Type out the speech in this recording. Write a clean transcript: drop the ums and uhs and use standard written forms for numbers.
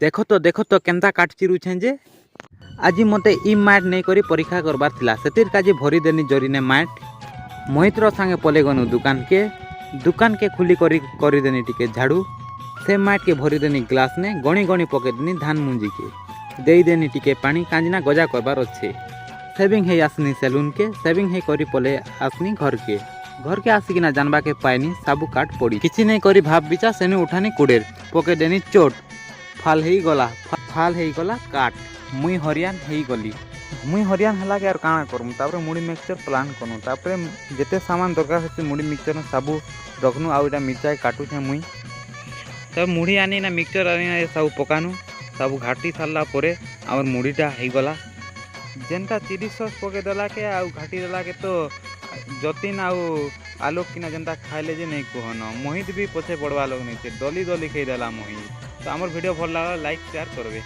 देख तो केन्ता काट चिरुछे जे आज मते इ मैट नहीं करी परीक्षा करबार थिला सेतिर काजे भरी देनी जरीने मैट मोहितर संगे पले गनु दुकान के खुली करी देनी टिके झाड़ू से मैट के भरी देनी ग्लास ने गणी गणी पके देनी धान मुंजी के देई देनी टिके पानी कांजना गजा करबार अच्छे सेविंग है आसनी सैलून के सेविंग है करी पले आसनी घर के आसिकिना जानबा के पाइनी साबु काट पड़ी किछि नहीं करी भाव बिचा सेनु उठानी कुडेर पके देनी चोट फाल हेई गला काट मुई हरियान हेई गली मुई हरियान हला के यार काଣା करमु तापर मुड़ी मिक्सचर प्लान कनु तापर जेते सामान दरकार होते मुड़ी मिक्सचर साबु रखनु आ इटा मिर्चाई काटू छे मुई तब मुड़ी आनी ना मिक्सचर आनी ना सब पकानु सब घाटी सारला परे आमर मुड़ीटा हेई गला जेनता चिली सॉस पके देला के आ घाटी देला के तो जतिन आउ आलोक किना जनता खाइले जे नहीं कहन मोहित भी पछे पड़वा लोग नहीं दली दली खाई देला मोहित तो आमर वीडियो भल लगा लाइक शेयर करबे।